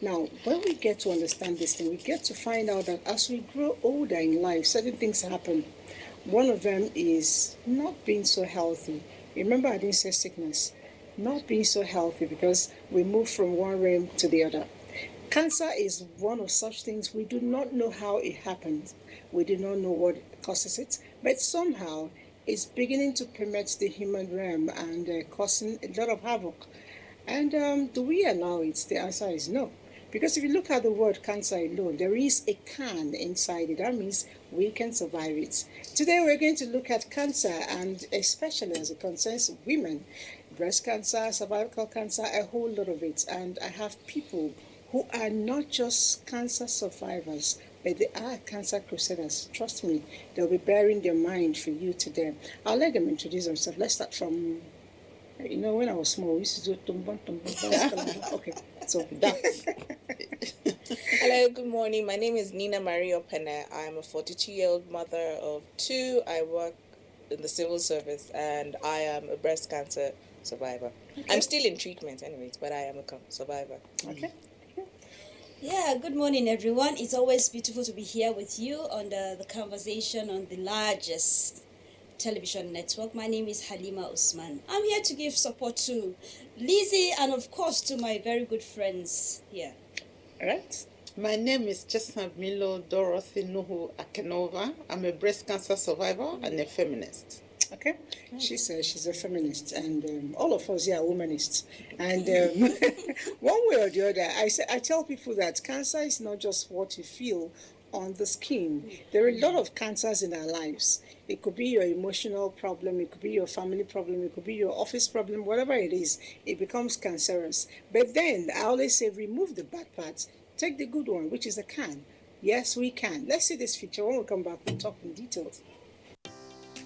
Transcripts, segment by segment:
Now, when we get to understand this thing, we get to find out that as we grow older in life, certain things happen. One of them is not being so healthy. Remember, I didn't say sickness. Not being so healthy because we move from one realm to the other. Cancer is one of such things we do not know how it happens. We do not know what causes it, but somehow it's beginning to permeate the human realm and causing a lot of havoc. And do we allow it? The answer is no. Because if you look at the word cancer alone, there is a can inside it. That means we can survive it. Today we're going to look at cancer, and especially as it concerns women, breast cancer, cervical cancer, a whole lot of it. And I have people who are not just cancer survivors, but they are cancer crusaders. Trust me, they'll be bearing their mind for you today. I'll let them introduce themselves. Let's start from, when I was small, we used to do tumbon. Okay, so that. Hello, good morning. My name is Nina Maria Pena. I'm a 42-year-old mother of two. I work in the civil service, and I am a breast cancer survivor. Okay. I'm still in treatment anyways, but I am a survivor. Okay. Yeah, good morning, everyone. It's always beautiful to be here with you on the conversation on the largest television network. My name is Halima Usman. I'm here to give support to Lizzie and, of course, to my very good friends here. All right. My name is Chestnut Milo Dorothy Nuhu Akenova. I'm a breast cancer survivor and a feminist. Okay. She says she's a feminist, and all of us here are womanists. And one way or the other, I tell people that cancer is not just what you feel on the skin. There are a lot of cancers in our lives. It could be your emotional problem, it could be your family problem, it could be your office problem, whatever it is, it becomes cancerous. But then I always say remove the bad parts, take the good one, which is the can. Yes, we can. Let's see this feature. When we come back, we'll talk in details.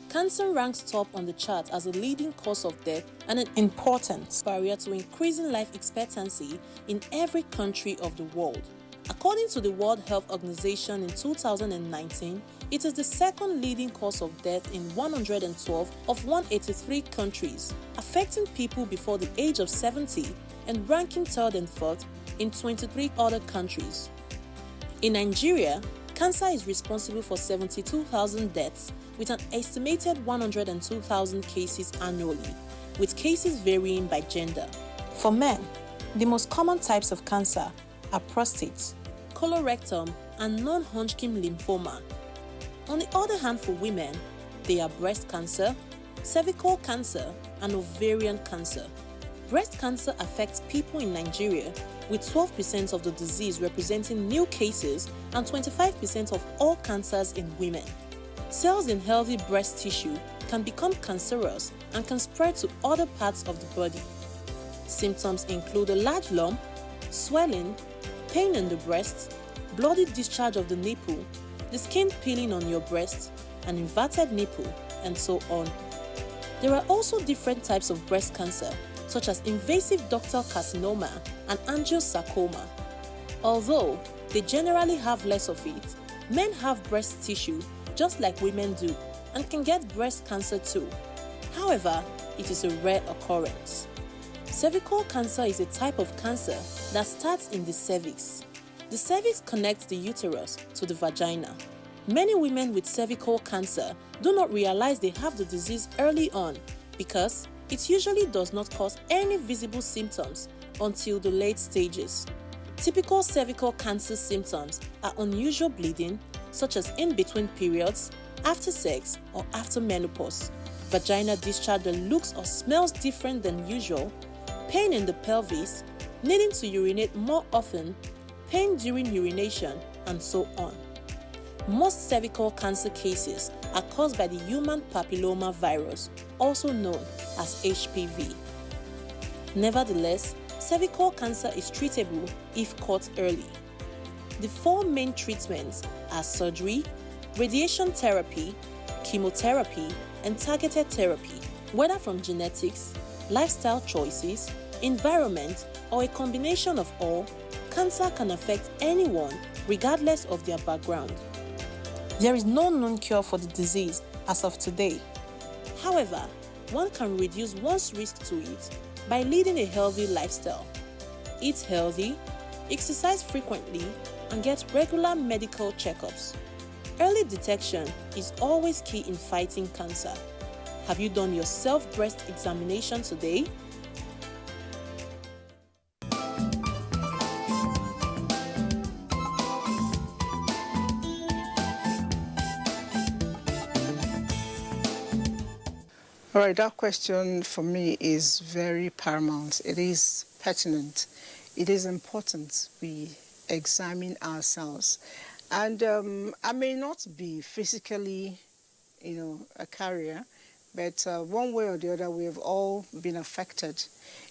Cancer ranks top on the chart as a leading cause of death and an important barrier to increasing life expectancy in every country of the world. According to the World Health Organization in 2019, it is the second leading cause of death in 112 of 183 countries, affecting people before the age of 70 and ranking third and fourth in 23 other countries. In Nigeria, cancer is responsible for 72,000 deaths with an estimated 102,000 cases annually, with cases varying by gender. For men, the most common types of cancer are prostate, colorectal, and non-Hodgkin lymphoma. On the other hand, for women, they are breast cancer, cervical cancer, and ovarian cancer. Breast cancer affects people in Nigeria, with 12% of the disease representing new cases and 25% of all cancers in women. Cells in healthy breast tissue can become cancerous and can spread to other parts of the body. Symptoms include a large lump, swelling, pain in the breast, bloody discharge of the nipple, the skin peeling on your breast, an inverted nipple, and so on. There are also different types of breast cancer, such as invasive ductal carcinoma and angiosarcoma. Although they generally have less of it, men have breast tissue just like women do and can get breast cancer too. However, it is a rare occurrence. Cervical cancer is a type of cancer that starts in the cervix. The cervix connects the uterus to the vagina. Many women with cervical cancer do not realize they have the disease early on because it usually does not cause any visible symptoms until the late stages. Typical cervical cancer symptoms are unusual bleeding, such as in between periods, after sex, or after menopause, vaginal discharge that looks or smells different than usual, pain in the pelvis, needing to urinate more often, pain during urination, and so on. Most cervical cancer cases are caused by the human papilloma virus, also known as HPV. Nevertheless, cervical cancer is treatable if caught early. The four main treatments are surgery, radiation therapy, chemotherapy, and targeted therapy. Whether from genetics, lifestyle choices, environment, or a combination of all, cancer can affect anyone regardless of their background. There is no known cure for the disease as of today. However, one can reduce one's risk to it by leading a healthy lifestyle. Eat healthy, exercise frequently, and get regular medical checkups. Early detection is always key in fighting cancer. Have you done your self-breast examination today? All right, that question for me is very paramount. It is pertinent. It is important we examine ourselves. And I may not be physically, a carrier, but one way or the other, we have all been affected.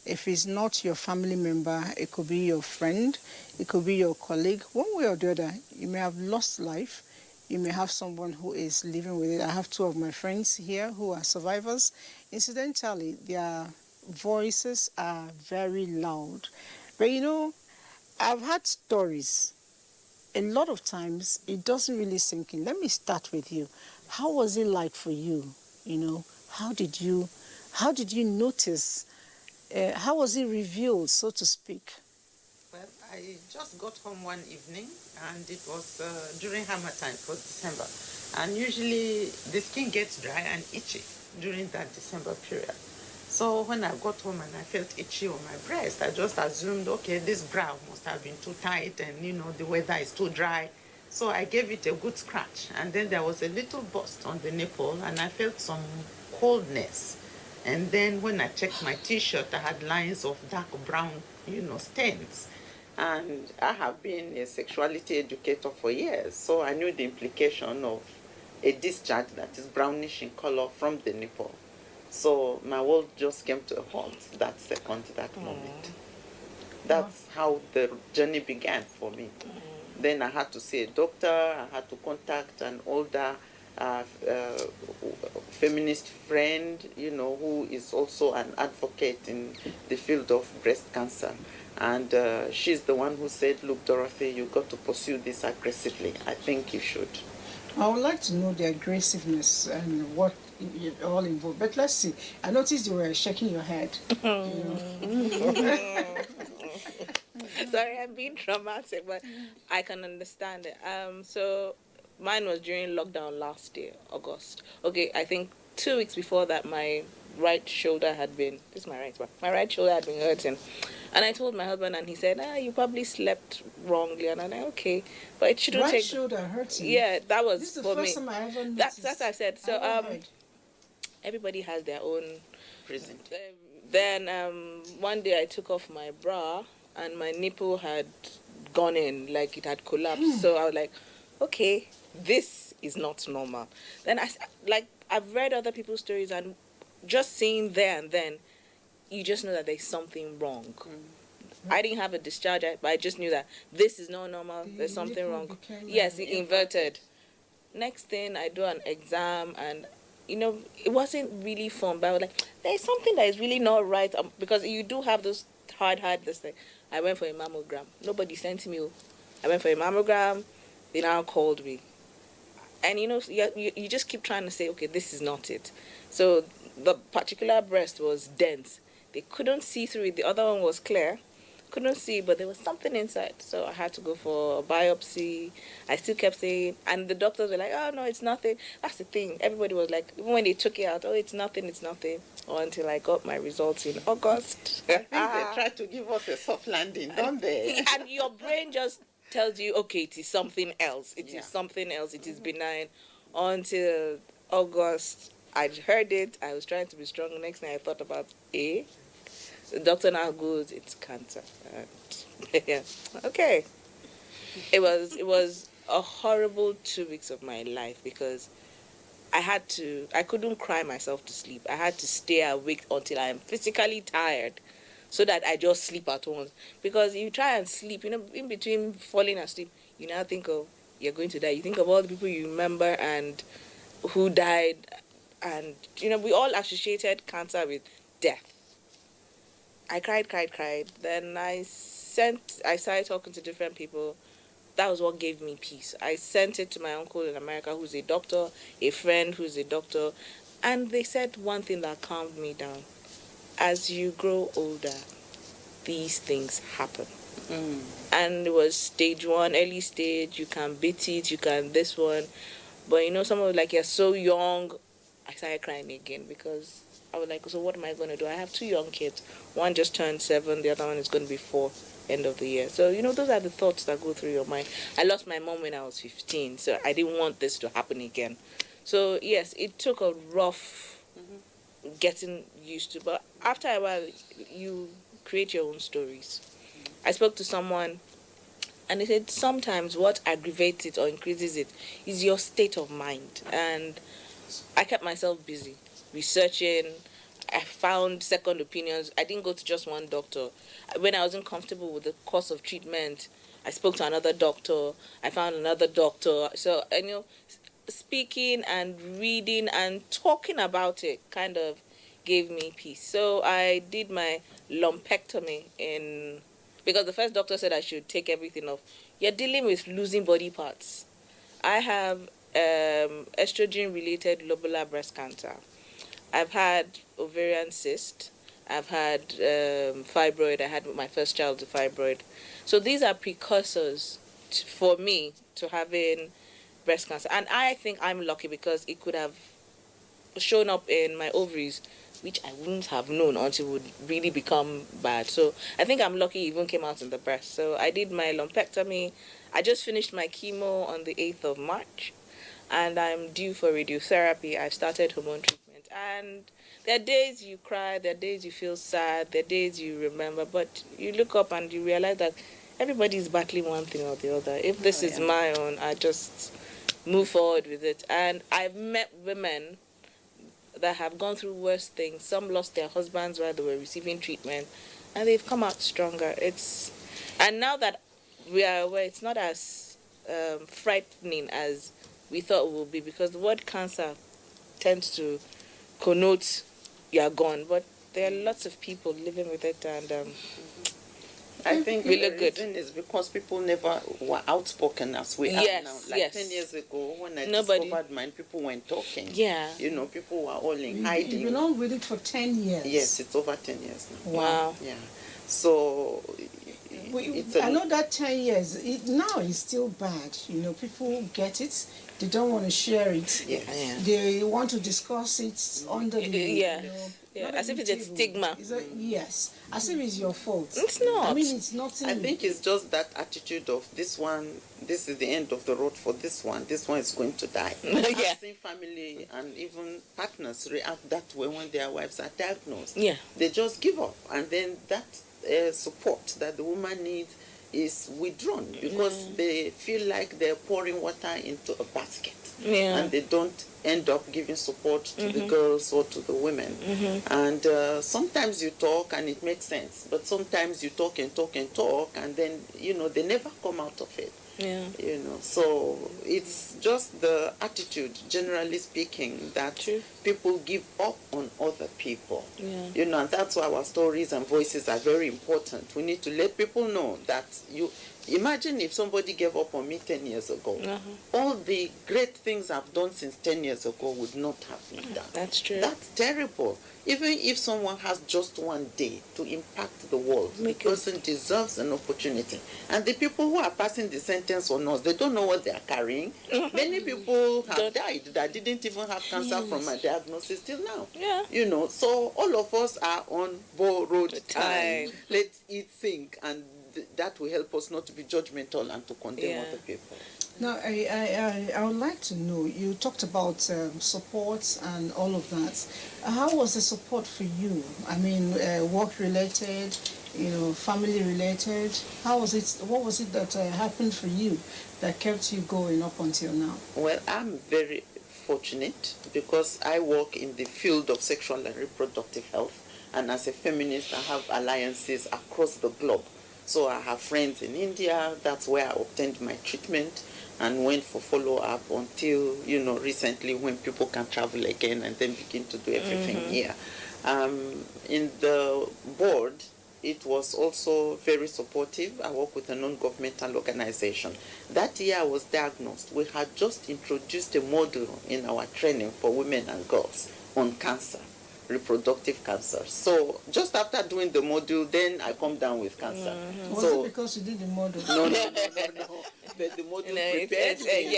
If it's not your family member, it could be your friend, it could be your colleague. One way or the other, you may have lost life. You may have someone who is living with it. I have two of my friends here who are survivors. Incidentally, their voices are very loud. But I've had stories. A lot of times, it doesn't really sink in. Let me start with you. How was it like for you? How did you notice? How was it revealed, so to speak? Well, I just got home one evening, and it was during hammer time for December. And usually the skin gets dry and itchy during that December period. So when I got home and I felt itchy on my breast, I just assumed, okay, this brow must have been too tight and, the weather is too dry. So I gave it a good scratch. And then there was a little burst on the nipple, and I felt some coldness. And then when I checked my T-shirt, I had lines of dark brown, stains. And I have been a sexuality educator for years, so I knew the implication of a discharge that is brownish in color from the nipple. So my world just came to a halt that second, that moment. That's how the journey began for me. Then I had to see a doctor, I had to contact an older feminist friend, who is also an advocate in the field of breast cancer. And she's the one who said, look, Dorothy, you've got to pursue this aggressively. I think you should. I would like to know the aggressiveness and what it all involved. But let's see. I noticed you were shaking your head. Sorry, I'm being dramatic, but I can understand it. So mine was during lockdown last year, August. Okay, I think 2 weeks before that, my right shoulder had been, this is my right one, my right shoulder had been hurting. And I told my husband, and he said, you probably slept wrongly. And I'm like, okay, but it shouldn't Right take... shoulder hurting? Yeah, that was this is for the me. first time I ever noticed. That's what I said. So everybody has their own... Prison. Then one day I took off my bra, and my nipple had gone in, like it had collapsed. So I was like, okay, this is not normal. Then I've read other people's stories, and just seeing there and then, you just know that there's something wrong. I didn't have a discharge, but I just knew that this is not normal. There's something wrong. Yes, it inverted. Next thing, I do an exam, and it wasn't really fun. But I was like, there's something that is really not right, because you do have those hard this thing. I went for a mammogram. Nobody sent me. I went for a mammogram. They now called me, and you just keep trying to say, okay, this is not it. So the particular breast was dense. They couldn't see through it. The other one was clear. Couldn't see, but there was something inside. So I had to go for a biopsy. I still kept saying, and the doctors were like, oh, no, it's nothing. That's the thing. Everybody was like, even when they took it out, oh, it's nothing. Until I got my results in August. I think they tried to give us a soft landing, don't they? And your brain just tells you, okay, it is something else. It is something else. It is benign. Until August, I heard it. I was trying to be strong. Next thing I thought about, the doctor now goes, it's cancer. Yeah. Okay. It was a horrible 2 weeks of my life, because I couldn't cry myself to sleep. I had to stay awake until I am physically tired, so that I just sleep at once. Because you try and sleep, in between falling asleep, you now think of, you're going to die. You think of all the people you remember and who died. And, we all associated cancer with death. I cried. Then I started talking to different people. That was what gave me peace. I sent it to my uncle in America, who's a doctor, a friend who's a doctor, and they said one thing that calmed me down. As you grow older, these things happen. And it was stage 1, early stage. You can beat it, you can this one. But someone was like, you're so young. I started crying again because I was like, so what am I going to do? I have 2 young kids. One just turned 7, the other one is going to be 4 end of the year. So, those are the thoughts that go through your mind. I lost my mom when I was 15, so I didn't want this to happen again. So, yes, it took a rough getting used to. But after a while, you create your own stories. I spoke to someone, and they said sometimes what aggravates it or increases it is your state of mind. And I kept myself busy researching. I found second opinions. I didn't go to just one doctor. When I wasn't comfortable with the course of treatment, I spoke to another doctor. I found another doctor. So, speaking and reading and talking about it kind of gave me peace. So I did my lumpectomy because the first doctor said I should take everything off. You're dealing with losing body parts. I have estrogen-related lobular breast cancer. I've had ovarian cyst. I've had fibroid. I had my first child with fibroid. So these are precursors for me to having breast cancer. And I think I'm lucky because it could have shown up in my ovaries, which I wouldn't have known until it would really become bad. So I think I'm lucky it even came out in the breast. So I did my lumpectomy. I just finished my chemo on the 8th of March, and I'm due for radiotherapy. I've started hormone treatment. And there are days you cry, there are days you feel sad, there are days you remember, but you look up and you realize that everybody's battling one thing or the other. If this is my own, I just move forward with it. And I've met women that have gone through worse things. Some lost their husbands while they were receiving treatment, and they've come out stronger. And now that we are aware, it's not as frightening as we thought it would be, because the word cancer tends to connote you're gone, but there are lots of people living with it, and I think we the look good. reason is because people never were outspoken as we are now. Like 10 years ago, when I discovered mine, people weren't talking. Yeah. People were all in hiding. You've been on with it for 10 years. Yes, it's over 10 years now. Wow. Yeah. So I know that 10 years, now it's still bad. People get it. They don't want to share it. Yes. Yeah. They want to discuss it under the As if it's a stigma. Yes, as if it's your fault. It's not. I mean, it's nothing. I think it's just that attitude of this is the end of the road for this one is going to die. I've seen family and even partners react that way when their wives are diagnosed. Yeah. They just give up, and then that support that the woman needs is withdrawn because they feel like they're pouring water into a basket, and they don't end up giving support to the girls or to the women. And sometimes you talk and it makes sense, but sometimes you talk and talk and talk, and then they never come out of it. Yeah. So it's just the attitude, generally speaking, that people give up on other people. Yeah. And that's why our stories and voices are very important. We need to let people know that imagine if somebody gave up on me 10 years ago. All the great things I've done since 10 years ago would not have been done. That's true. That's terrible. Even if someone has just one day to impact the world, the person deserves an opportunity. And the people who are passing the sentence on us, they don't know what they are carrying. Many people have died that didn't even have cancer from a diagnosis till now. Yeah. So all of us are on borrowed time. Let it sink, and that will help us not to be judgmental and to condemn other people. Now, I would like to know, you talked about support and all of that. How was the support for you? I mean, work-related, family-related. How was it? What was it that happened for you that kept you going up until now? Well, I'm very fortunate because I work in the field of sexual and reproductive health, and as a feminist, I have alliances across the globe. So I have friends in India. That's where I obtained my treatment and went for follow-up until, recently when people can travel again and then begin to do everything here. In the board, it was also very supportive. I work with a non-governmental organization. That year I was diagnosed. We had just introduced a module in our training for women and girls on cancer. reproductive cancer. So just after doing the module, then I come down with cancer. Was it because you did the model? No. But the module prepared me,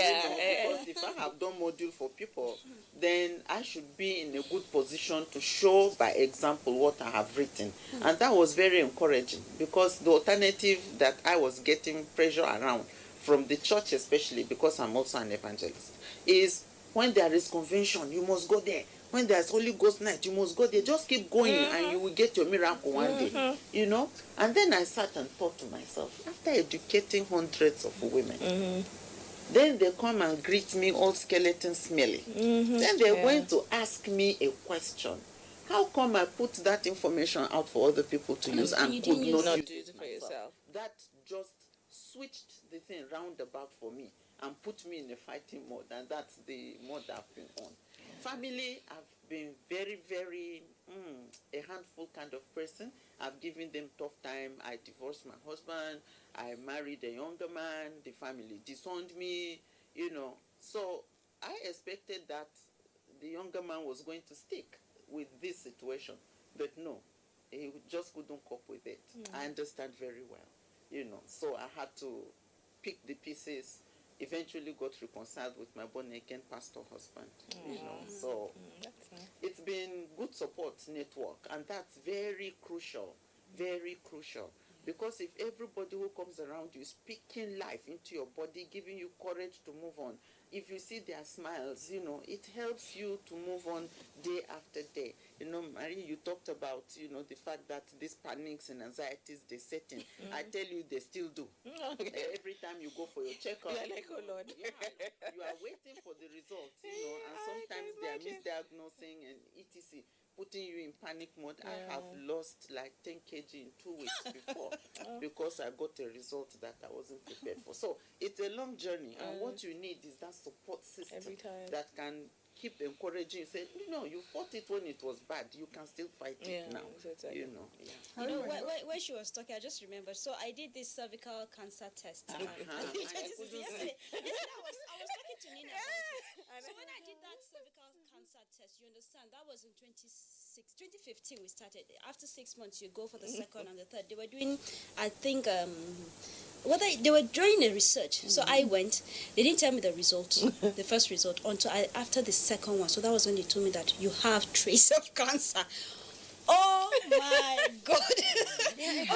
because if I have done module for people, then I should be in a good position to show by example what I have written. And that was very encouraging, because the alternative that I was getting pressure around from the church, especially because I'm also an evangelist, is when there is convention, you must go there. When there's Holy Ghost night, you must go there. Just keep going and you will get your miracle one day, you know. And then I sat and thought to myself, after educating hundreds of women, then they come and greet me all skeleton smelly. Then they're going to ask me a question. How come I put that information out for other people to use and could not use it for yourself? That just switched the thing roundabout for me and put me in a fighting mode, and that's the mode I've been on. Family, I've been very, very a handful kind of person. I've given them tough time. I divorced my husband. I married a younger man. The family disowned me, you know. So I expected that the younger man was going to stick with this situation. But no, he just couldn't cope with it. I understand very well, you know. So I had to pick the pieces. Eventually got reconciled with my born-again pastor husband, you know. So That's nice. it's been good support network, and that's very crucial, because if everybody who comes around you is speaking life into your body, giving you courage to move on, if you see their smiles, you know, it helps you to move on day after day. You know, Marie, you talked about, you know, the fact that these panics and anxieties, they set in. I tell you, they still do. Every time you go for your checkup, You're like, oh Lord. you are waiting for the results, you know, and sometimes they are misdiagnosing and etc., putting you in panic mode. I have lost like 10 kg in 2 weeks before because I got a result that I wasn't prepared for. So it's a long journey, and what you need is that support system Every time. that can keep encouraging you. Say, no, you fought it when it was bad. You can still fight it now. Exactly. You know. Yeah. You know, when she was talking, I just remembered. So I did this cervical cancer test. Yesterday, I was talking to Nina about it. So when I did that cervical cancer test, you understand, that was in 2015 we started. After 6 months, you go for the second and the third. They were doing, I think, they were doing a research. So I went. They didn't tell me the result, the first result, until after the second one. So that was when they told me that you have trace of cancer. Oh my God.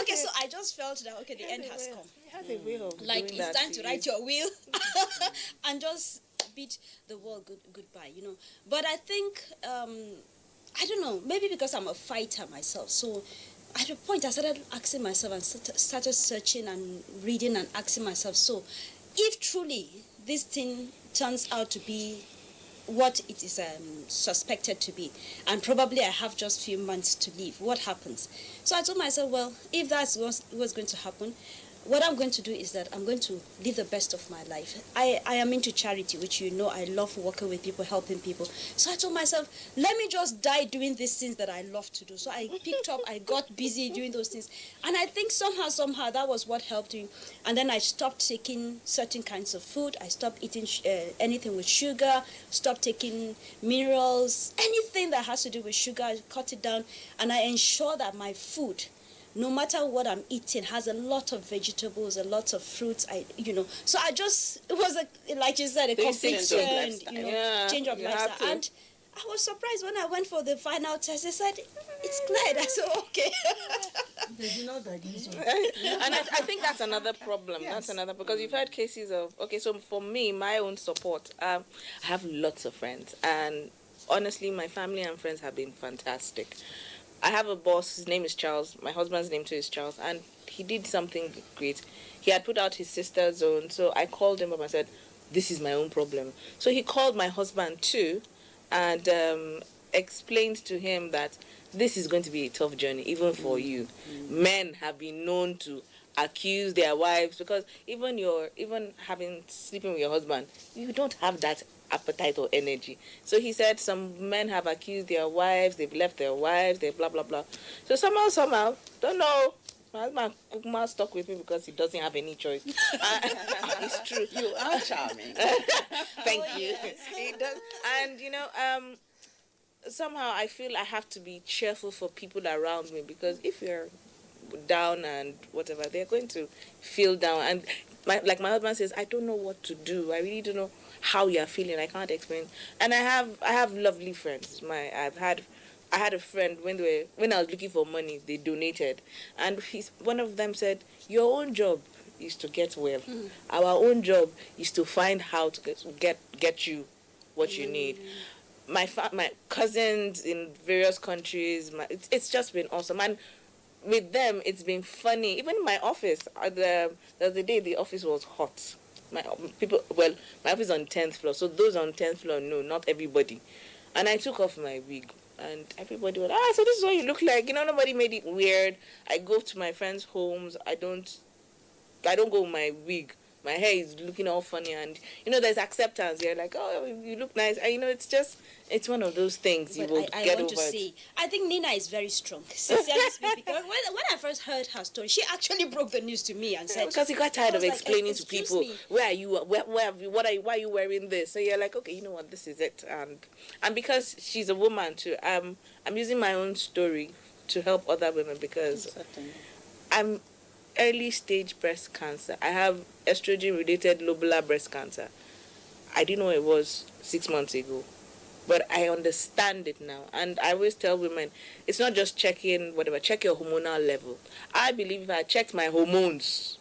Okay, so I just felt that, okay, the end has come. It has a way of Like, doing it's that time to write your will and just bid the world goodbye, you know. But I think, I don't know, maybe because I'm a fighter myself. So at a point, I started asking myself and started searching and reading and asking myself, so if truly this thing turns out to be what it is suspected to be, and probably I have just few months to live, what happens? So I told myself, well, if that's what's going to happen, what I'm going to do is that I'm going to live the best of my life. I am into charity, which you know I love working with people, helping people. So I told myself, let me just die doing these things that I love to do. So I picked up, I got busy doing those things. And I think somehow that was what helped me. And then I stopped taking certain kinds of food. I stopped eating anything with sugar, stopped taking minerals, anything that has to do with sugar, I cut it down. And I ensure that my food, no matter what I'm eating, has a lot of vegetables, a lot of fruits. So I just, it was like you said, a complete change of lifestyle. And I was surprised when I went for the final test. They said it's cleared. I said okay. They did not diagnose you. And I think that's another problem. Yes. That's another, because you've heard cases of, okay, so for me, my own support, I have lots of friends, and honestly, my family and friends have been fantastic. I have a boss, his name is Charles, my husband's name too is Charles, and he did something great. He had put out his sister's own, so I called him up and said, this is my own problem. So he called my husband too, and explained to him that this is going to be a tough journey, even for you. Men have been known to accuse their wives, because even sleeping with your husband, you don't have that appetite or energy. So he said some men have accused their wives, they've left their wives, they blah blah blah. So somehow, don't know, my husband Kukuma stuck with me because he doesn't have any choice. It's true. You are charming. Thank you. He does. And somehow I feel I have to be cheerful for people around me, because if you're down and whatever, they're going to feel down. And like my husband says, I don't know what to do. I really don't know how you're feeling. I can't explain. And I have lovely friends. I had a friend when I was looking for money, they donated, and one of them said, "Your own job is to get well. Our own job is to find how to get you what you need." My cousins in various countries, it's just been awesome. And with them, it's been funny. Even in my office, the other day, the office was hot. My my office is on 10th floor, so those on 10th floor know, not everybody. And I took off my wig, and everybody was, so this is what you look like. Nobody made it weird. I go to my friends' homes. I don't go with my wig. My hair is looking all funny, and there's acceptance. You're like, oh, you look nice. And, it's one of those things you But will I get want over. to say, I think Nina is very strong. Sincerely speaking, because when I first heard her story, she actually broke the news to me and said, Because you got tired of I was like, explaining to "Excuse people, me." where are you, where have you, why are you wearing this? So you're like, okay, you know what, this is it. And because she's a woman too, I'm using my own story to help other women, because I'm early stage breast cancer. I have estrogen related lobular breast cancer. I didn't know it was 6 months ago, but I understand it now. And I always tell women, it's not just checking whatever, check your hormonal level. I believe if I checked my hormones,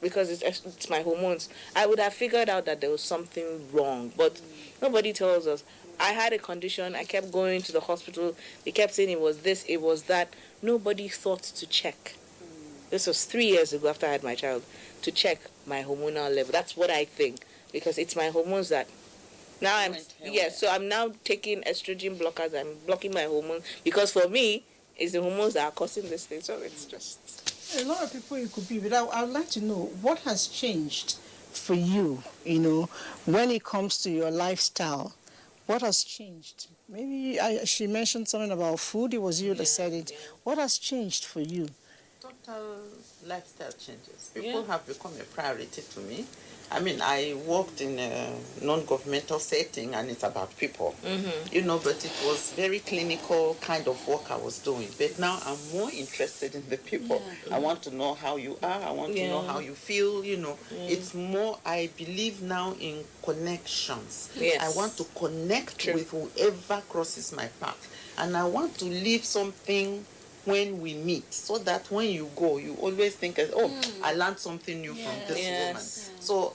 because it's my hormones, I would have figured out that there was something wrong. But nobody tells us. I had a condition, I kept going to the hospital, they kept saying it was this, it was that. Nobody thought to check. This was 3 years ago after I had my child, to check my hormonal level. That's what I think, because it's my hormones that. Now so I'm now taking estrogen blockers. I'm blocking my hormones, because for me, it's the hormones that are causing this thing. So it's just. A lot of people it could be, but I would like to know what has changed for you, when it comes to your lifestyle. What has changed? Maybe she mentioned something about food. It was you that said it. Yeah. What has changed for you? Total lifestyle changes. People have become a priority to me. I mean, I worked in a non-governmental setting, and it's about people, but it was very clinical kind of work I was doing. But now I'm more interested in the people. I want to know how you are. I want to know how you feel, It's more, I believe now in connections. Yes. I want to connect with whoever crosses my path. And I want to leave something when we meet, so that when you go, you always think, I learned something new from this woman. So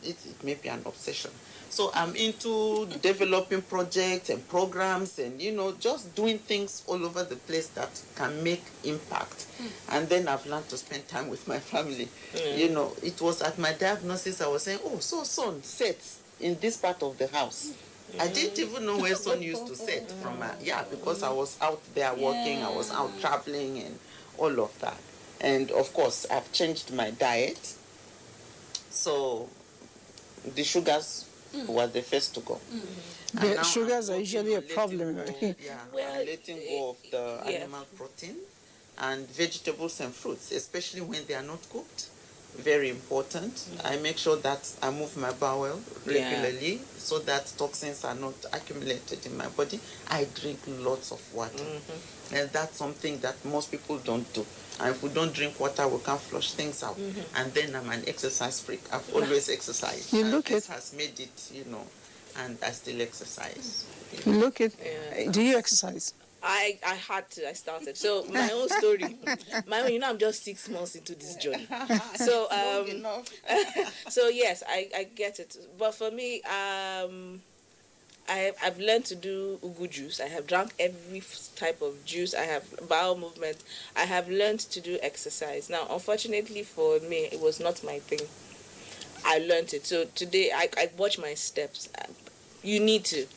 it may be an obsession. So I'm into developing projects and programs, and just doing things all over the place that can make impact. And then I've learned to spend time with my family. It was at my diagnosis I was saying, so son sits in this part of the house. I didn't even know where son used to sit from. Because I was out there working, I was out traveling and all of that. And of course, I've changed my diet. So the sugars were the first to go. The sugars are usually a problem. I'm letting go of the animal protein and vegetables and fruits, especially when they are not cooked. Very important. I make sure that I move my bowel regularly so that toxins are not accumulated in my body. I drink lots of water. And that's something that most people don't do. And if we don't drink water, we can't flush things out. And then I'm an exercise freak. I've always exercised. This has made it, and I still exercise. You look at. Do you exercise? I had to. I started. So my own story. I'm just 6 months into this journey. So so yes, I get it. But for me, I've learned to do ugu juice. I have drunk every type of juice. I have bowel movement. I have learned to do exercise. Now, unfortunately for me, it was not my thing. I learned it. So today, I watch my steps. You need to.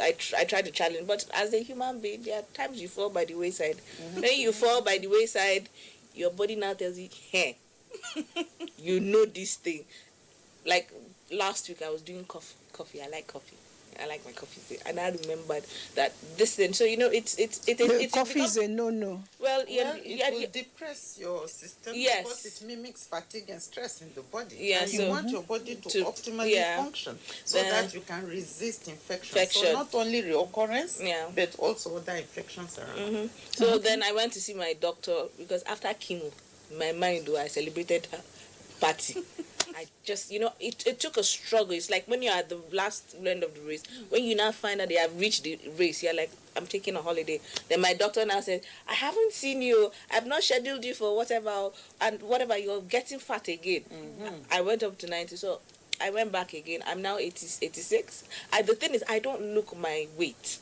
I try to challenge, but as a human being, there are times you fall by the wayside. When you fall by the wayside, your body now tells you, hey, you know this thing. Like last week, I was doing coffee. I like coffee. I like my coffee thick. And I remembered that this thing. So Coffee is a no-no. Well, it will depress your system because it mimics fatigue and stress in the body. Yeah, and you want your body to optimally function so that you can resist infection. So not only reoccurrence, but also other infections around. So then I went to see my doctor because after chemo, my mind, I celebrated her party. I just, it took a struggle. It's like when you're at the last end of the race, when you now find out they have reached the race, you're like, I'm taking a holiday. Then my doctor now said, I haven't seen you. I've not scheduled you for whatever, and whatever, you're getting fat again. I went up to 90, so I went back again. I'm now 86. The thing is, I don't look my weight.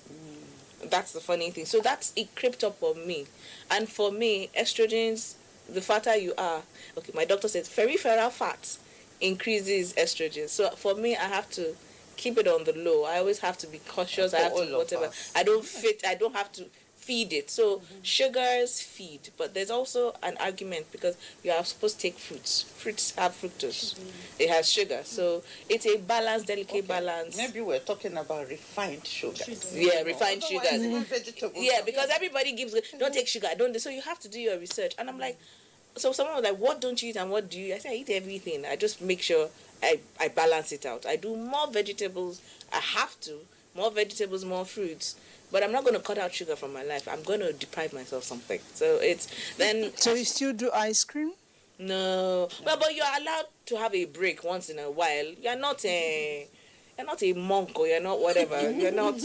That's the funny thing. So it crept up on me. And for me, estrogens, the fatter you are, okay, my doctor said peripheral fat increases estrogen. So for me, I have to keep it on the low. I always have to be cautious. I have to whatever. I don't have to feed it. So sugars feed, but there's also an argument because you are supposed to take fruits. Fruits have fructose. It has sugar. So it's a balance, delicate balance. Maybe we're talking about refined sugars. Yeah, refined sugars. Even vegetables. Yeah, because everybody gives, don't take sugar, don't. So you have to do your research. And I'm like, so someone was like, what don't you eat and what do you eat? I say, I eat everything. I just make sure I balance it out. I do more vegetables. I have to. More vegetables, more fruits. But I'm not going to cut out sugar from my life. I'm going to deprive myself something. So it's then... So you still do ice cream? No. Well, but you're allowed to have a break once in a while. You're not a monk or you're not whatever. You're not...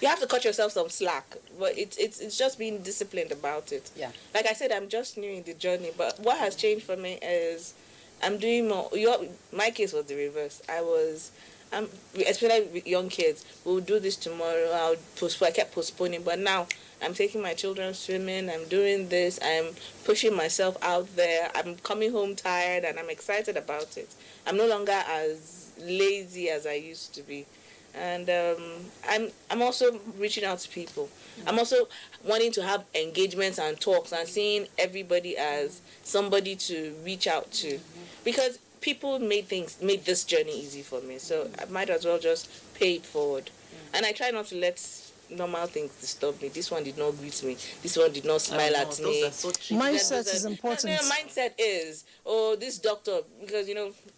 You have to cut yourself some slack, but it's just being disciplined about it. Yeah. Like I said, I'm just new in the journey, but what has changed for me is I'm doing more. My case was the reverse. Especially with young kids, we'll do this tomorrow. I kept postponing, but now I'm taking my children swimming. I'm doing this. I'm pushing myself out there. I'm coming home tired, and I'm excited about it. I'm no longer as lazy as I used to be. And I'm also reaching out to people. I'm also wanting to have engagements and talks and seeing everybody as somebody to reach out to, because people made this journey easy for me. So I might as well just pay it forward. And I try not to let normal things disturb me. This one did not greet me. This one did not smile at me. So mindset is important. Mindset is, this doctor, because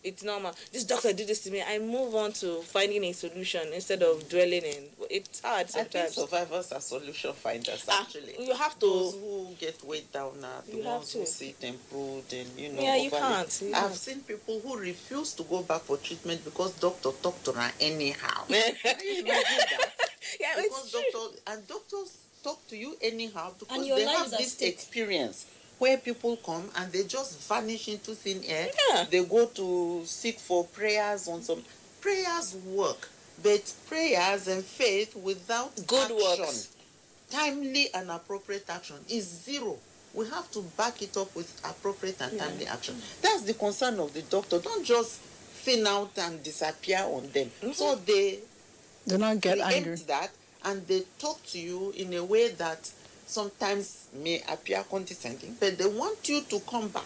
it's normal. This doctor did this to me. I move on to finding a solution instead of dwelling in. It's hard sometimes. I think survivors are solution finders. Actually, you have to. Those who get weighed down are the ones who sit and brood and Yeah, you can't. I've seen people who refuse to go back for treatment because doctor talked to her anyhow. Can you imagine that? Yeah, because doctors talk to you anyhow because and your they lives have this experience where people come and they just vanish into thin air. Yeah. They go to seek for prayers on some prayers work, but prayers and faith without good action, works, timely and appropriate action is zero. We have to back it up with appropriate and timely action. That's the concern of the doctor. Don't just thin out and disappear on them. So they do not get angry. That, and they talk to you in a way that sometimes may appear condescending, but they want you to come back.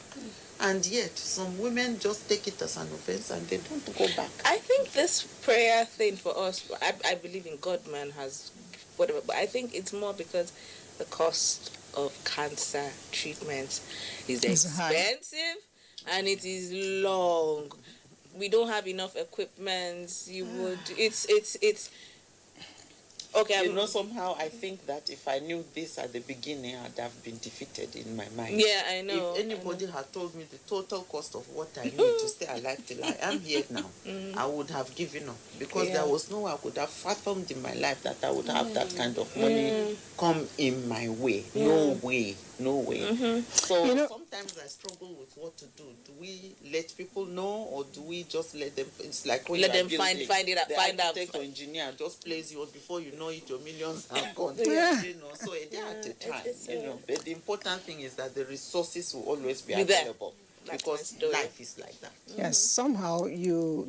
And yet, some women just take it as an offense and they don't go back. I think this prayer thing for us, I believe in God, man, has whatever, but I think it's more because the cost of cancer treatment is expensive and it is long. We don't have enough equipment. It's okay. Somehow I think that if I knew this at the beginning, I'd have been defeated in my mind. Yeah, I know. If anybody had told me the total cost of what I need to stay alive till I am here now, I would have given up, because there was no way I could have fathomed in my life that I would have that kind of money come in my way. No way. So sometimes I struggle with what to do. Do we let people know, or do we just let them? It's like when let them building, find it out. The architect or engineer just plays you, before you know it, your millions are gone. So a day at a time. But the important thing is that the resources will always be available, because life is like that. Yes, somehow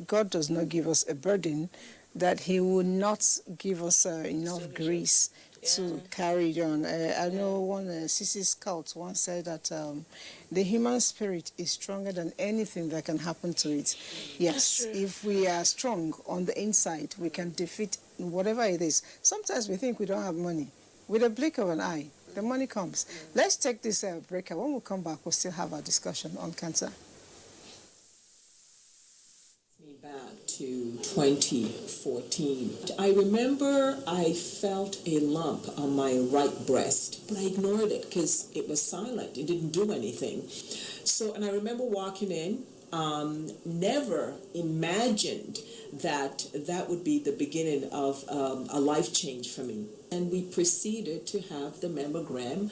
God does not give us a burden that He will not give us enough grace to carry it on. I know one CC Scout once said that the human spirit is stronger than anything that can happen to it. Yes, if we are strong on the inside, we can defeat whatever it is. Sometimes we think we don't have money. With a blink of an eye, the money comes. Let's take this break. When we come back, we'll still have our discussion on cancer. Back to 2014. I remember I felt a lump on my right breast, but I ignored it because it was silent. It didn't do anything. And I remember walking in, never imagined that would be the beginning of a life change for me. And we proceeded to have the mammogram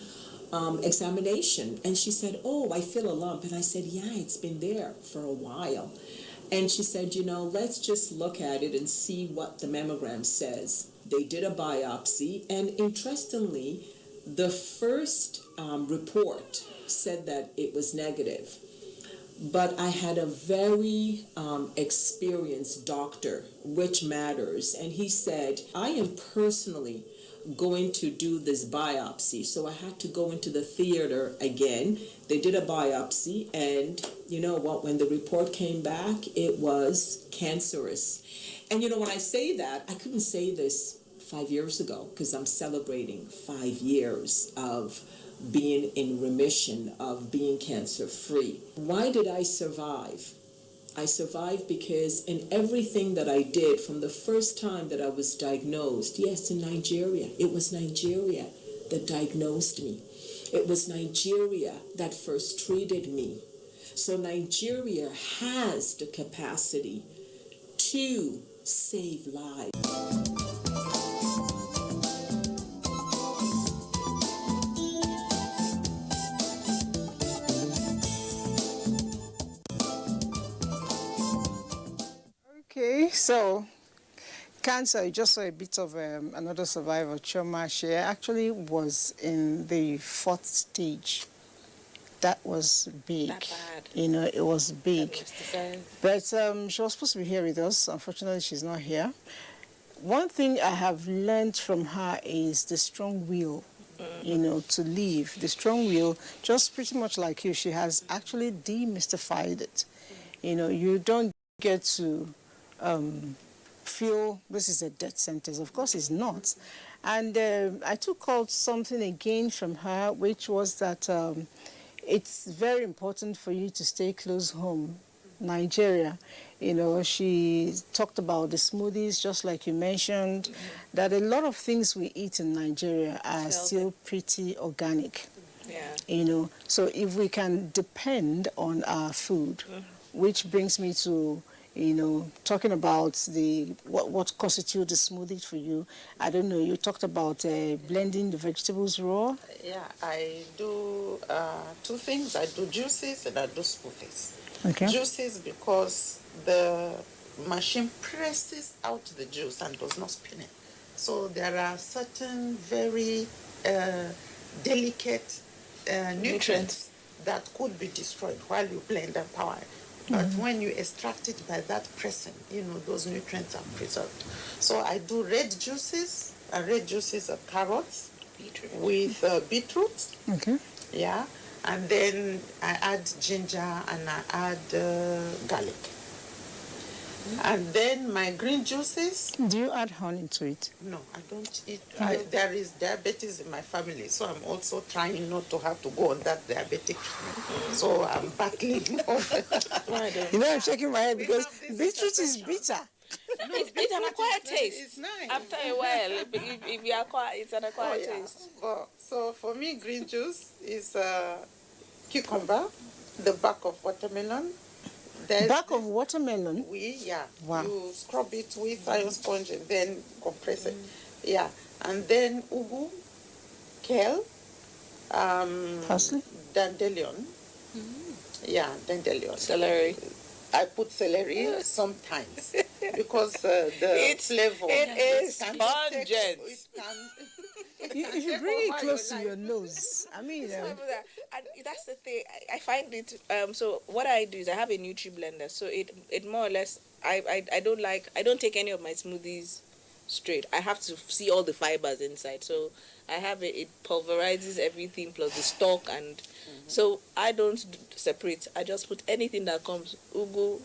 examination. And she said, "Oh, I feel a lump." And I said, "Yeah, it's been there for a while." And she said, "Let's just look at it and see what the mammogram says." They did a biopsy, and interestingly, the first report said that it was negative. But I had a very experienced doctor, which matters, and he said, "I am personally going to do this biopsy." So I had to go into the theater again. They did a biopsy, and you know what? When the report came back, it was cancerous. And when I say that, I couldn't say this 5 years ago because I'm celebrating 5 years of being in remission, of being cancer-free. Why did I survive? I survived because in everything that I did from the first time that I was diagnosed, yes, in Nigeria, it was Nigeria that diagnosed me. It was Nigeria that first treated me. So Nigeria has the capacity to save lives. Okay, so cancer, you just saw a bit of another survivor, Choma. She actually was in the 4th stage. That was big. That bad. It was big. But she was supposed to be here with us. Unfortunately, she's not here. One thing I have learned from her is the strong will, to live. The strong will, just pretty much like you, she has actually demystified it. You don't get to feel this is a death sentence. Of course, it's not. And I took out something again from her, which was that it's very important for you to stay close home. Nigeria, she talked about the smoothies, just like you mentioned, that a lot of things we eat in Nigeria are still pretty organic. Yeah. So if we can depend on our food, which brings me to talking about what constitutes the smoothie for you. I don't know, you talked about blending the vegetables raw. Yeah, I do 2 things. I do juices and I do smoothies. Okay. Juices because the machine presses out the juice and does not spin it. So there are certain very delicate nutrients that could be destroyed while you blend and power it. But when you extract it by that pressing, those nutrients are preserved. So I do red juices of carrots with beetroot. Okay. Yeah. And then I add ginger and I add garlic. And then my green juices. Do you add honey to it? No, I don't eat. There is diabetes in my family, so I'm also trying not to have to go on that diabetic treatment. So I'm battling. I'm shaking my head because beetroot is bitter. No, it's an acquired taste. It's nice. After a while, if you acquire, it's an acquired taste. Well, so for me, green juice is cucumber, the back of watermelon. Back of watermelon? Wow. You scrub it with iron sponge and then compress it. Yeah. And then ugu, kale, parsley, dandelion. Yeah, dandelion. Celery. I put celery sometimes because the flavor. It is pungent. You should bring it close to your nose. I mean, that's the thing. I find it. So what I do is I have a Nutri blender. So it more or less. I don't take any of my smoothies straight. I have to see all the fibers inside. So I have it pulverizes everything plus the stalk, and so I don't separate. I just put anything that comes, ugu,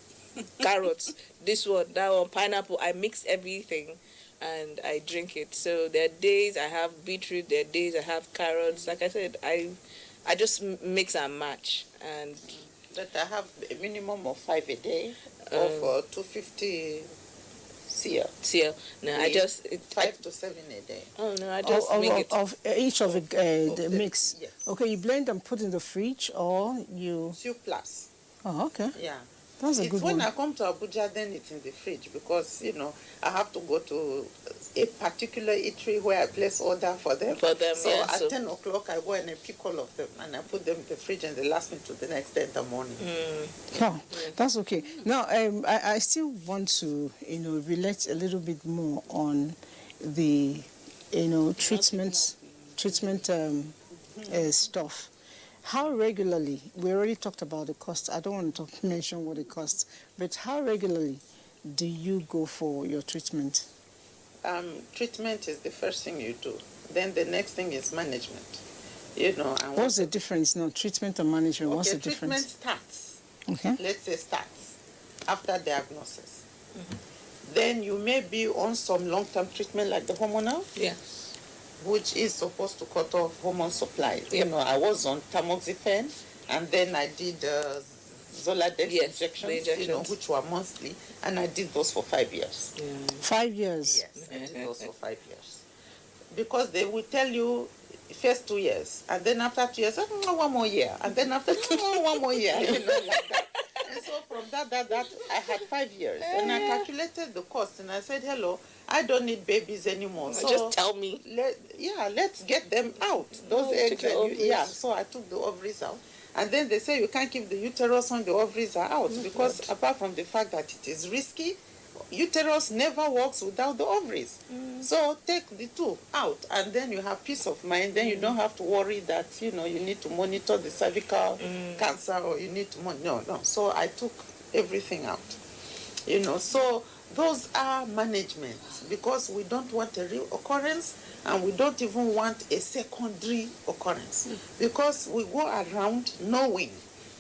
carrots, this one, that one, pineapple. I mix everything and I drink it. So there are days I have beetroot, there are days I have carrots. Like I said, I just mix and match. And But I have a minimum of 5 a day of 250 CL. No, I just 5 to 7 a day. Oh no, I just make it. Of each of the mix. Yes. Okay, you blend and put in the fridge, or you... Two plus. Oh, okay. Yeah. That's a It's good when one. I come to Abuja, then it's in the fridge because, I have to go to a particular eatery where I place order for them. For them, so yeah, at so- 10 o'clock, I go and I pick all of them and I put them in the fridge and they last me to the next day in the morning. Oh, that's okay. Now, I still want to, relate a little bit more on the, treatment stuff. How regularly, we already talked about the cost, I don't want to mention what it costs, but how regularly do you go for your treatment? Treatment is the first thing you do. Then the next thing is management. And What's the difference now, treatment and management? Okay, What's the treatment difference? starts. Okay. Let's say starts after diagnosis. Then you may be on some long-term treatment like the hormonal. Yeah. Which is supposed to cut off hormone supply. Yep. I was on tamoxifen, and then I did Zoladex Yes, the injections, injections. which were monthly, and I did those for 5 years. 5 years? Yes, I did those for 5 years. Because they will tell you first 2 years, and then after 2 years, one more year, and then after 2 one more year, like that. And so from that, I had 5 years, and I calculated the cost, and I said, hello, I don't need babies anymore. So Just tell me. Let's get them out. Those eggs, your ovaries. so I took the ovaries out. And then they say you can't keep the uterus when the ovaries are out because apart from the fact that it is risky, uterus never works without the ovaries. So take the two out and then you have peace of mind. Then you don't have to worry that, you need to monitor the cervical cancer or you need to no. So I took everything out. So those are management because we don't want a reoccurrence and we don't even want a secondary occurrence because we go around knowing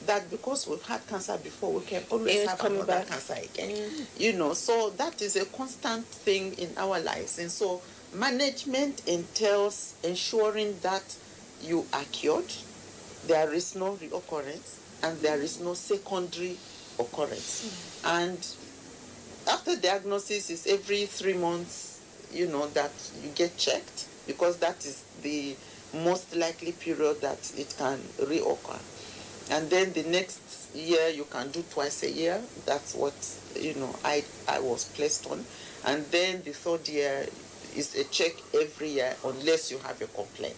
that because we've had cancer before, we can always have another cancer again. So that is a constant thing in our lives. And so management entails ensuring that you are cured, there is no reoccurrence, and there is no secondary occurrence. And after diagnosis is every 3 months, that you get checked because that is the most likely period that it can reoccur. And then the next year you can do twice a year. That's what, I was placed on. And then the third year is a check every year unless you have a complaint.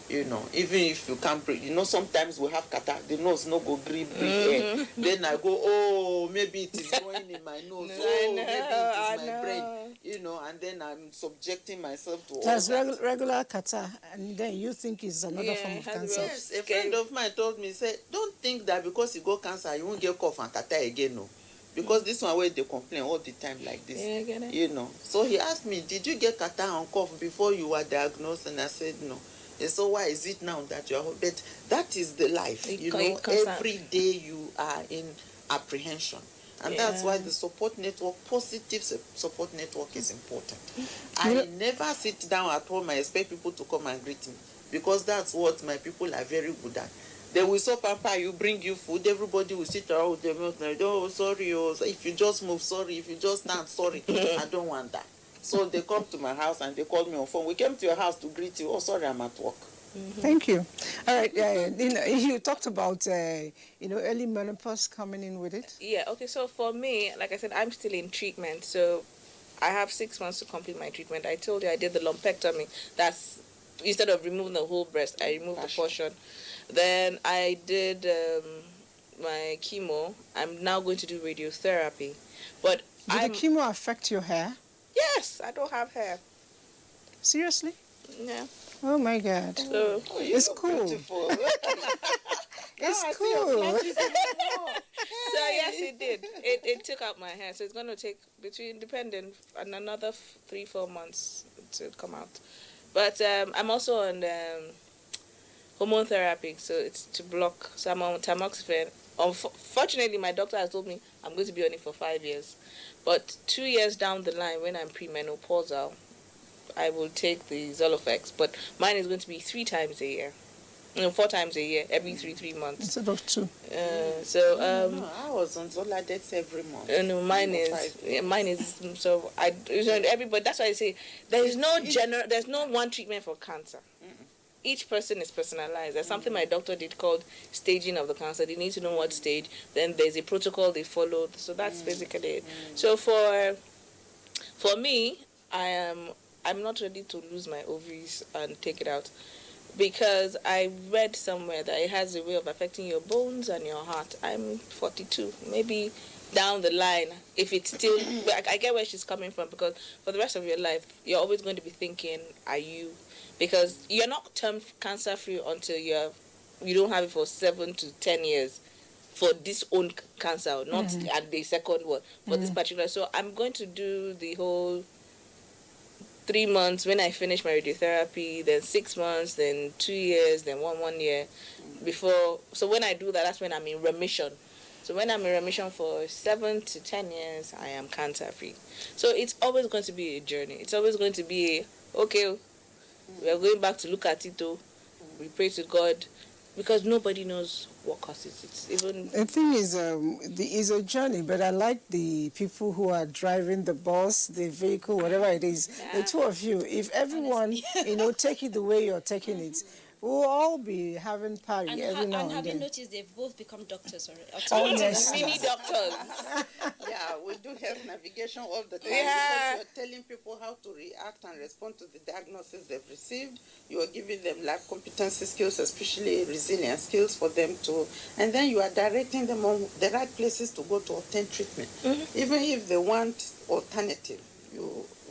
Even if you can't breathe. Sometimes we have catarrh, the nose no go breathe air. Then I go, oh, maybe it is going in my nose. Maybe it is my brain. And then I'm subjecting myself to all That's that. regular catarrh, and then you think it's another form of cancer. Yes, a friend of mine told me, say, don't think that because you got cancer, you won't get cough and catarrh again, no. Because this one where they complain all the time like this. Yeah, I get it. So he asked me, did you get catarrh and cough before you were diagnosed? And I said, no. And so why is it now that you are... But that is the life, every day you are in apprehension. And that's why the support network, positive support network is important. I never sit down at home and expect people to come and greet me because that's what my people are very good at. They will so pamper you, bring you food, everybody will sit around with their mouth like, oh, sorry, oh, if you just move, sorry, if you just stand, sorry. I don't want that. So they come to my house and they call me on phone. We came to your house to greet you. Oh, sorry, I'm at work. Thank you. All right, you talked about, early menopause coming in with it. Yeah, okay, so for me, like I said, I'm still in treatment, so I have 6 months to complete my treatment. I told you I did the lumpectomy. That's, instead of removing the whole breast, I removed the portion. Then I did my chemo. I'm now going to do radiotherapy. But Did the chemo affect your hair? Yes, I don't have hair. Seriously? Yeah. Oh my God. So it's cool. Beautiful. It's cool. So yeah, Yes, it did. It took out my hair, so it's going to take another 3-4 months to come out. But I'm also on hormone therapy, so it's to block. So I'm on tamoxifen. Unfortunately, my doctor has told me I'm going to be on it for 5 years. But 2 years down the line, when I'm premenopausal, I will take the Zolofex. But mine is going to be 3 times a year. 4 times a year, every 3 months. Instead of 2. No, I was on Zoladex every month. No, mine is so everybody. That's why I say there's no one treatment for cancer. Each person is personalized. There's something my doctor did called staging of the cancer. They need to know what stage. Then there's a protocol they followed. So that's basically it. So for me, I'm not ready to lose my ovaries and take it out, because I read somewhere that it has a way of affecting your bones and your heart. I'm 42. Maybe down the line, if it's still... I get where she's coming from, because for the rest of your life, you're always going to be thinking, are you... Because you're not termed cancer-free until you don't have it for 7 to 10 years for this own cancer, not at the second one, for this particular... So I'm going to do the whole 3 months when I finish my radiotherapy, then 6 months, then 2 years, then 1 year before. So when I do that, that's when I'm in remission. So when I'm in remission for 7 to 10 years, I am cancer free. So it's always going to be a journey. It's always going to be okay, we are going back to look at it though. We pray to God, because nobody knows what causes it. Even the thing is, it's a journey, but I like the people who are driving the bus, the vehicle, whatever it is. The two of you, if everyone, take it the way you're taking it, we'll all be having party every now and have you then. noticed they've both become doctors already? Oh, yes. mini doctors. Yeah, we do health navigation all the time, Yeah. because you're telling people how to react and respond to the diagnosis they've received. You are giving them life competency skills, especially resilience skills for them to, and then you are directing them on the right places to go to obtain treatment. Even if they want alternative,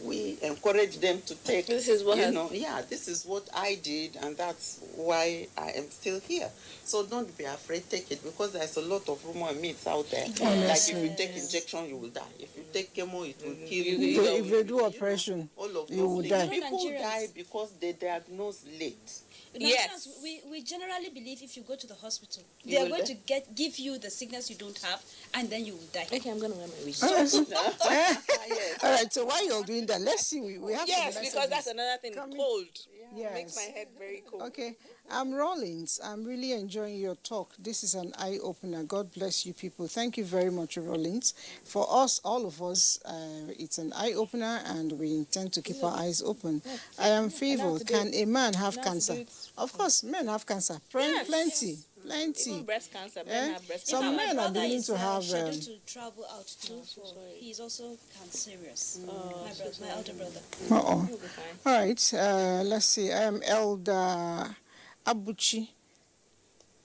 we encourage them to take. This is what this is what I did, and that's why I am still here. So don't be afraid, take it, because there's a lot of rumor and myths out there. Like if you take injection, you will die. If you take chemo, it will kill you. If they do operation, all of you will those die. things. People die because they diagnose late. Yes. We generally believe if you go to the hospital, You they are will going die. to give you the sickness you don't have, and then you will die. Okay, I'm going to wear my wig. Yes. All right, so while you're doing that, let's see. We have Yes, some because that's messages another thing. coming. Cold. Yes. Makes my head very cold. Okay, I'm Rollins. I'm really enjoying your talk. This is an eye-opener. God bless you people. Thank you very much, Rollins. For us, all of us, it's an eye-opener, and we intend to keep our eyes open. I am Favor. Can a man have cancer? Of course, men have cancer. Plenty. Even breast cancer, men have breast Some cancer. men are beginning to have... scheduled to travel out too. He is also cancerous. My elder brother. Uh-oh. You'll be fine. All right, let's see. I am Elder Abuchi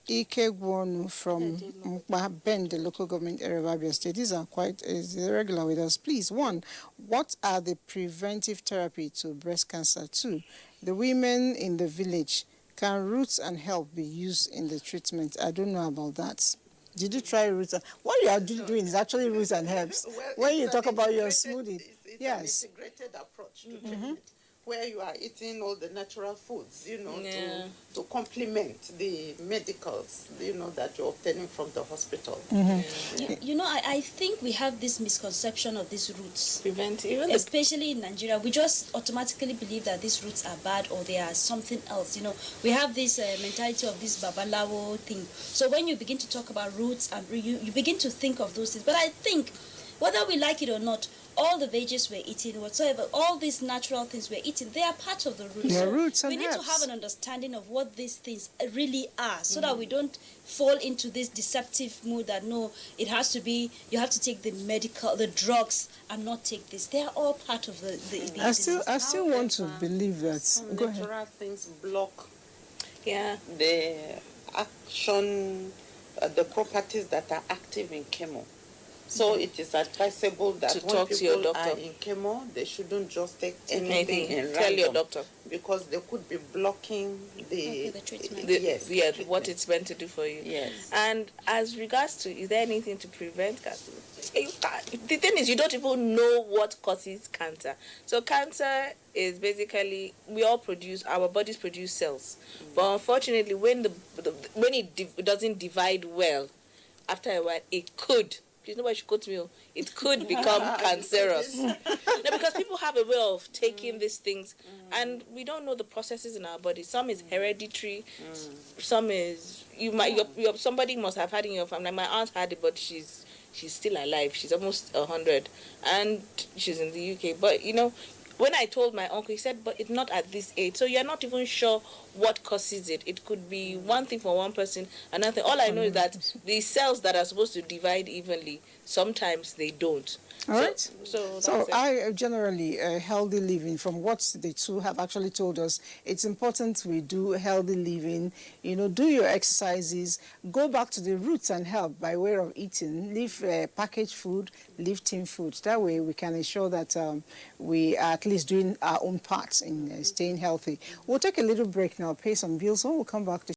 Ikegwonu from Mkpa Bend, the local government area of Abia State. These are quite regular with us. Please, 1, what are the preventive therapy to breast cancer? 2, the women in the village, can roots and herb be used in the treatment? I don't know about that. Did you try roots? What you are doing is actually roots and herbs. Well, When you it's talk an about your integrated- smoothie, it's yes. an integrated approach to treatment, where you are eating all the natural foods, Yeah. to complement the medicals, that you're obtaining from the hospital. I think we have this misconception of these roots. Prevent even Especially in Nigeria, we just automatically believe that these roots are bad or they are something else. We have this mentality of this babalawo thing. So when you begin to talk about roots, and you begin to think of those things. But I think, whether we like it or not, all the veggies we're eating, whatsoever, all these natural things we're eating, they are part of the roots. They're So roots and we need to herbs. have an understanding of what these things really are, so that we don't fall into this deceptive mood that no, it has to be, you have to take the drugs and not take this. They are all part of the I still want to believe that. Some Go ahead. natural things block Yeah. the action, the properties that are active in chemo. So it is advisable that To when talk to your people doctor. are in chemo, they shouldn't just take Anything. anything in Tell your random, doctor. because they could be blocking the treatment. yes, Yeah, the what treatment. it's meant to do for you. Yes. And as regards to, is there anything to prevent cancer? The thing is, you don't even know what causes cancer. So cancer is basically, our bodies produce cells, but unfortunately, when it doesn't divide well, after a while, it could. Please, nobody should quote me. It could become cancerous. No, because people have a way of taking these things, and we don't know the processes in our body. Some is hereditary, some is somebody must have had it in your family. Like my aunt had it, but she's still alive. She's almost 100, and she's in the UK. But when I told my uncle, he said, but it's not at this age. So you're not even sure what causes it. It could be one thing for one person, another thing. All I know is that the cells that are supposed to divide evenly, sometimes they don't. All right. So So that's it. I generally healthy living. From what the two have actually told us, it's important we do healthy living. Do your exercises. Go back to the roots and help by way of eating. Leave packaged food. Leave tin food. That way we can ensure that we are at least doing our own part in staying healthy. We'll take a little break now. Pay some bills. So we'll come back to.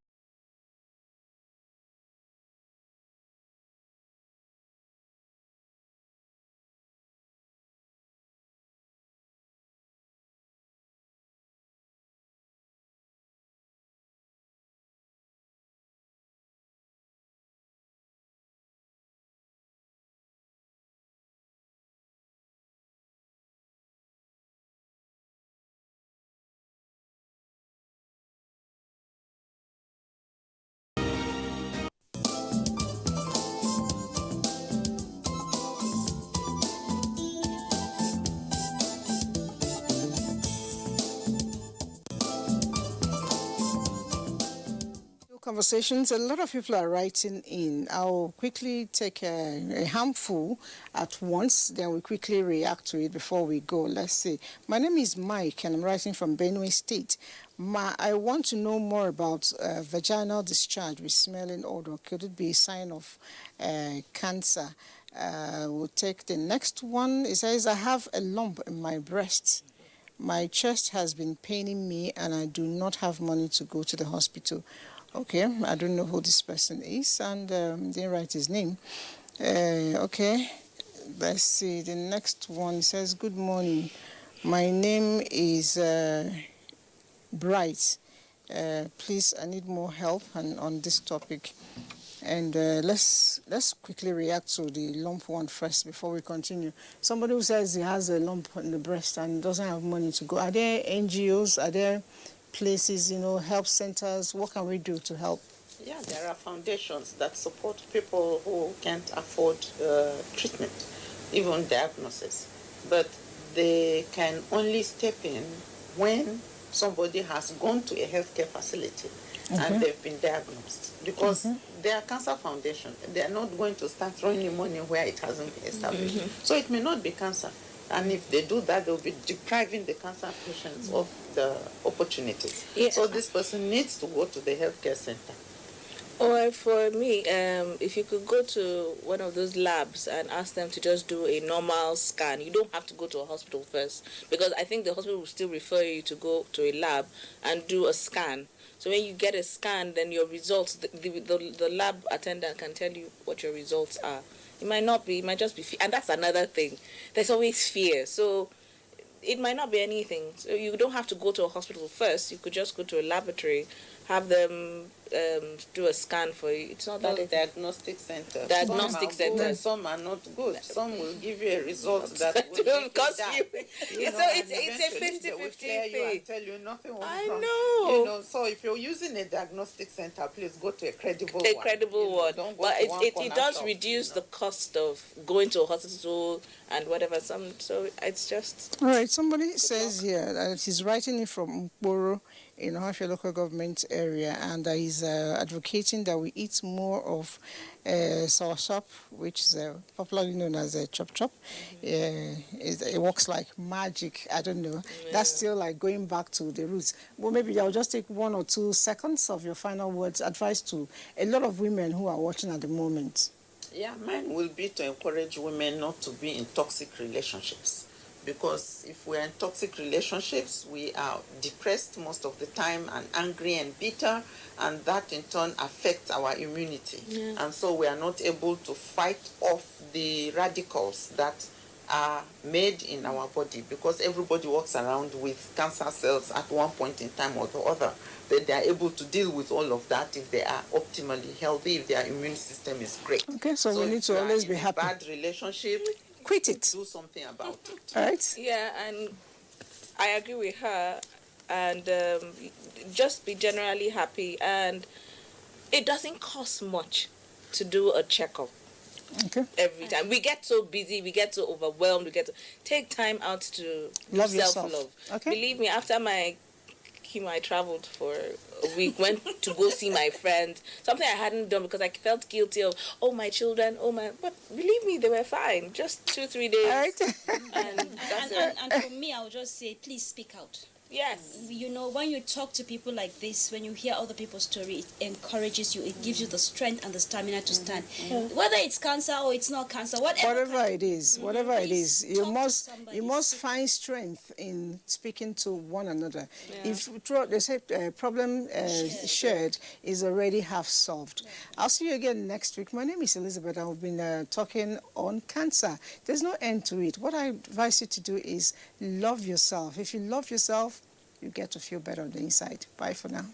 Conversations. A lot of people are writing in. I'll quickly take a handful at once, then we quickly react to it before we go. Let's see. My name is Mike, and I'm writing from Benue State. I want to know more about vaginal discharge with smelling odor. Could it be a sign of cancer? We'll take the next one. It says, I have a lump in my breast. My chest has been paining me, and I do not have money to go to the hospital. Okay, I don't know who this person is, and didn't write his name. Okay, let's see. The next one says, good morning. My name is Bright. Please, I need more help on this topic. And let's quickly react to the lump one first before we continue. Somebody who says he has a lump in the breast and doesn't have money to go. Are there NGOs? Are there places, help centers? What can we do to help? Yeah, there are foundations that support people who can't afford treatment, even diagnosis. But they can only step in when somebody has gone to a healthcare facility and they've been diagnosed. Because they are cancer foundation. They are not going to start throwing the money where it hasn't been established. So it may not be cancer. And if they do that, they'll be depriving the cancer patients of the opportunities. Yeah. So this person needs to go to the healthcare center. Or for me, if you could go to one of those labs and ask them to just do a normal scan. You don't have to go to a hospital first, because I think the hospital will still refer you to go to a lab and do a scan. So when you get a scan, then your results, the lab attendant can tell you what your results are. It might not be, it might just be fear. And that's another thing. There's always fear. So it might not be anything. So you don't have to go to a hospital first. You could just go to a laboratory, have them do a scan for you. It's not that diagnostic centers. Diagnostic centers. Some are not good. Some will give you a result that will cost you. So it's a 50-50 thing. And tell you nothing was I wrong. know. So if you're using a diagnostic center, please go to a credible one. A credible one. Don't go but to it does reduce the cost of going to a hospital and whatever. So it's just. All right. Somebody says here that he's writing it from Mboro in Ohafia local government area, and he's advocating that we eat more of soursop, which is popularly known as a chop chop. It works like magic. I don't know. Yeah. That's still like going back to the roots. Well, maybe I'll just take 1 or 2 seconds of your final words, advice to a lot of women who are watching at the moment. Yeah, mine will be to encourage women not to be in toxic relationships. Because if we're in toxic relationships, we are depressed most of the time and angry and bitter, and that in turn affects our immunity. Yeah. And so we are not able to fight off the radicals that are made in our body, because everybody walks around with cancer cells at one point in time or the other. That they are able to deal with all of that if they are optimally healthy, if their immune system is great. Okay, so we need if to you are always in be a happy. bad relationship, Quit it. do something about it. All right? Yeah, and I agree with her. And just be generally happy. And it doesn't cost much to do a checkup Okay. every time. We get so busy, we get so overwhelmed, we get to take time out to do Love yourself. self-love. Okay. Believe me, after my chemo, I traveled for a week, went to go see my friends, something I hadn't done because I felt guilty of, oh, my children, but believe me, they were fine. Just 2-3 days. All right. And that's it. And for me, I would just say, please speak out. Yes. You know, when you talk to people like this, when you hear other people's story, it encourages you. It gives you the strength and the stamina to stand. Whether it's cancer or it's not cancer, Whatever it is, Please you talk to somebody, you must speak. find strength in speaking to one another. Yeah. If throughout they say problem shared is already half solved. I'll see you again next week. My name is Elizabeth. I've been talking on cancer. There's no end to it. What I advise you to do is love yourself. If you love yourself, you get to feel better on the inside. Bye for now.